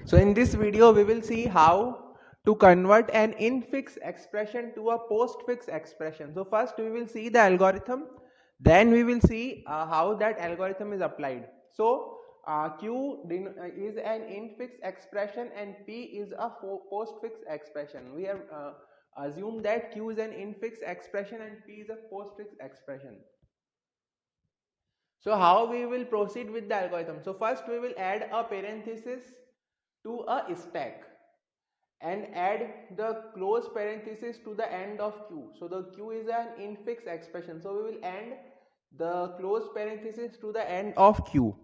So in this video we will see how to convert an infix expression to a postfix expression. So first we will see the algorithm, then we will see how that algorithm is applied. So is an infix expression and P is a postfix expression. We have assumed that Q is an infix expression and P is a postfix expression. So how we will proceed with the algorithm? So first we will add a parenthesis to a stack and add the close parenthesis to the end of Q. So the Q is an infix expression. So we will end the close parenthesis to the end of Q.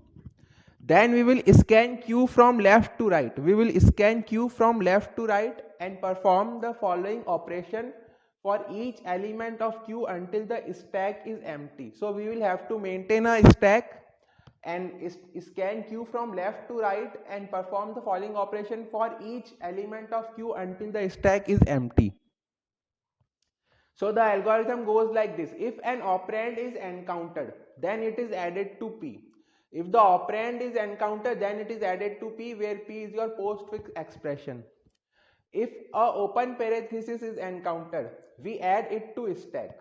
Then we will scan Q from left to right. We will scan Q from left to right and perform the following operation for each element of Q until the stack is empty. So we will have to maintain a stack and scan Q from left to right and perform the following operation for each element of Q until the stack is empty. So the algorithm goes like this: if an operand is encountered, then it is added to P. If the operand is encountered, then it is added to P, where P is your postfix expression. If a open parenthesis is encountered, we add it to stack.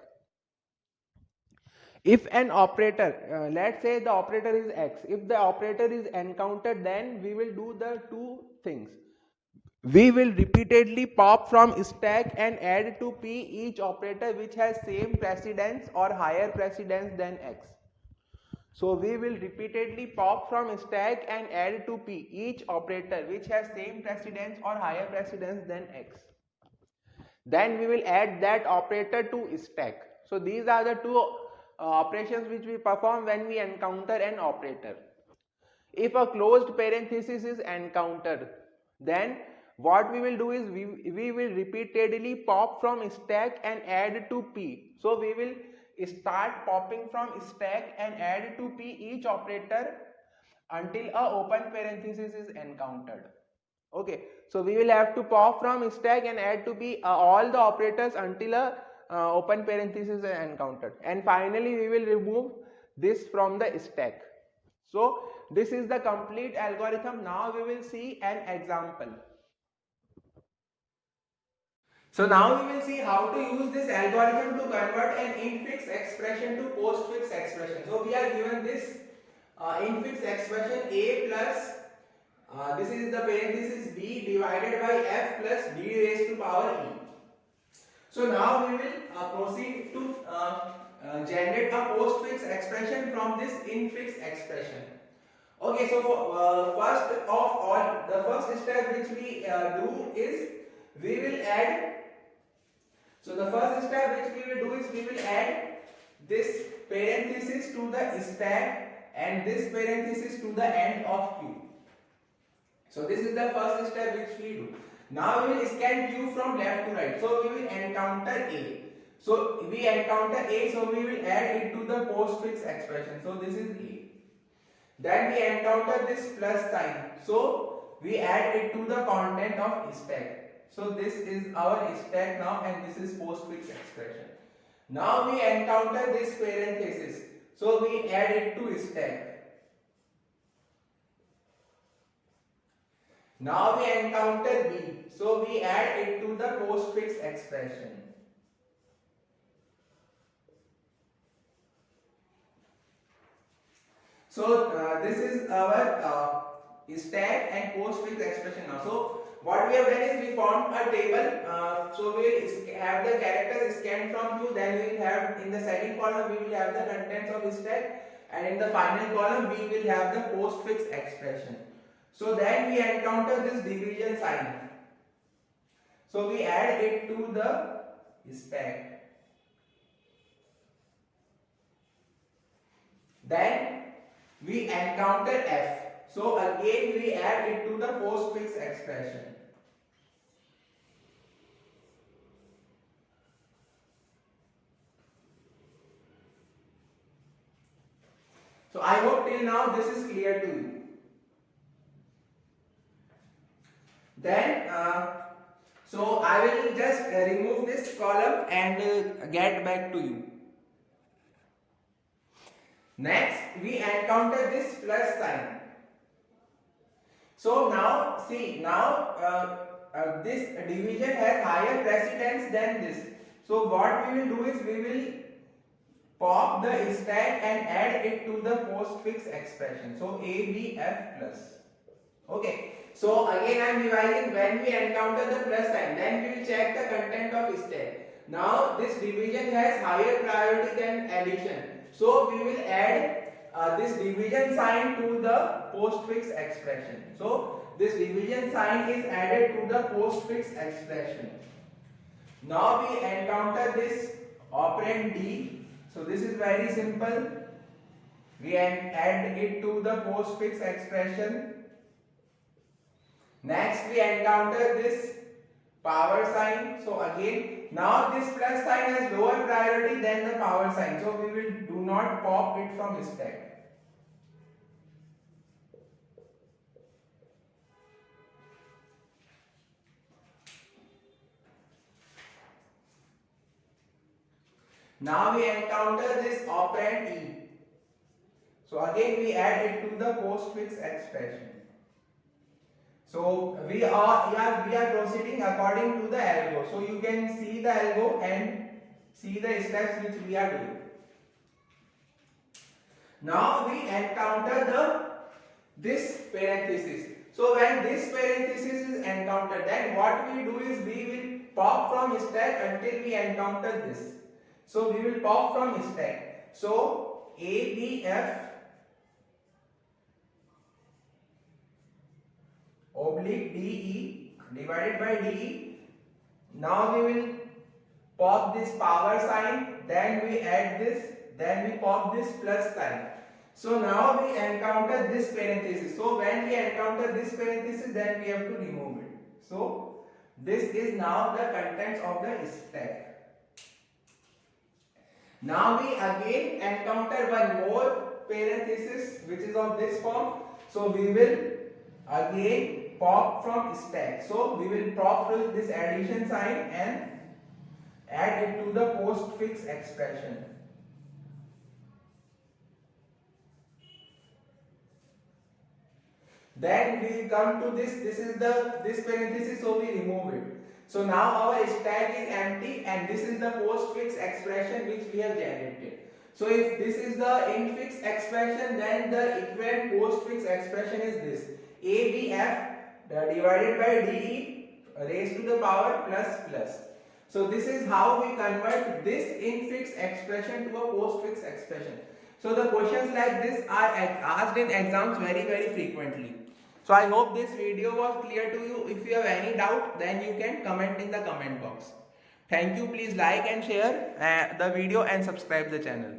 If an operator, let's say the operator is X, if the operator is encountered, then we will do the two things. We will repeatedly pop from stack and add to P each operator which has same precedence or higher precedence than X. So we will repeatedly pop from stack and add to P each operator which has same precedence or higher precedence than X. Then we will add that operator to stack. So these are the two operations which we perform when we encounter an operator. If a closed parenthesis is encountered, then what we will do is we will repeatedly pop from stack and add to P. So we will start popping from stack and add to P each operator until a open parenthesis is encountered. Okay, so we will have to pop from stack and add to P all the operators until a open parenthesis is encountered, and finally we will remove this from the stack. So this is the complete algorithm. Now we will see an example. So now we will see how to use this algorithm to convert an infix expression to postfix expression. So we are given this infix expression a plus this is the parenthesis b divided by f plus d raised to power e. So now we will proceed to generate a postfix expression from this infix expression. Okay, so first of all, the first step which we do is we will add. So the first step which we will do is we will add this parenthesis to the stack and this parenthesis to the end of Q. So this is the first step which we do. Now we will scan Q from left to right. So we will encounter A. So we encounter A, so we will add it to the postfix expression. So this is A. Then we encounter this plus sign. So we add it to the content of stack. So this is our stack now and this is postfix expression. Now we encounter this parenthesis. So we add it to stack. Now we encounter B. So we add it to the postfix expression. So this is our stack and postfix expression now. So what we have done is we formed a table. So we will have the characters scanned from Q. Then we will have in the second column we will have the contents of stack, and in the final column we will have the postfix expression. So then we encounter this division sign. So we add it to the stack. Then we encounter F. So again we add it to the postfix expression. So I hope till now this is clear to you. Then so I will just remove this column and get back to you. Next we encounter this plus sign. So now see, now this division has higher precedence than this. So what we will do is we will pop the stack and add it to the postfix expression. So ABF plus. Okay. So again I am revising. When we encounter the plus sign, then we will check the content of stack. Now this division has higher priority than addition. So we will add this division sign to the postfix expression. So this division sign is added to the postfix expression. Now we encounter this operand D. So this is very simple. We add it to the postfix expression. Next we encounter this power sign. So again, now this plus sign has lower priority than the power sign. So we will do not pop it from stack. Now we encounter this operand E. So again we add it to the postfix expression. So we are proceeding according to the algo. So you can see the algo and see the steps which we are doing. Now we encounter this parenthesis. So when this parenthesis is encountered, then what we do is we will pop from stack until we encounter this. So we will pop from stack. So ABF oblique DE divided by DE. Now we will pop this power sign, then we add this, then we pop this plus sign. So now we encounter this parenthesis. So when we encounter this parenthesis, then we have to remove it. So this is now the contents of the stack. Now we again encounter one more parenthesis which is of this form. So we will again pop from stack. So we will pop this addition sign and add it to the postfix expression. Then we come to this is this parenthesis, so we remove it. So now our stack is empty and this is the postfix expression which we have generated. So if this is the infix expression, then the equivalent postfix expression is this: ABF divided by DE raised to the power plus plus. So this is how we convert this infix expression to a postfix expression. So the questions like this are asked in exams very frequently. So I hope this video was clear to you. If you have any doubt, then you can comment in the comment box. Thank you. Please like and share the video and subscribe the channel.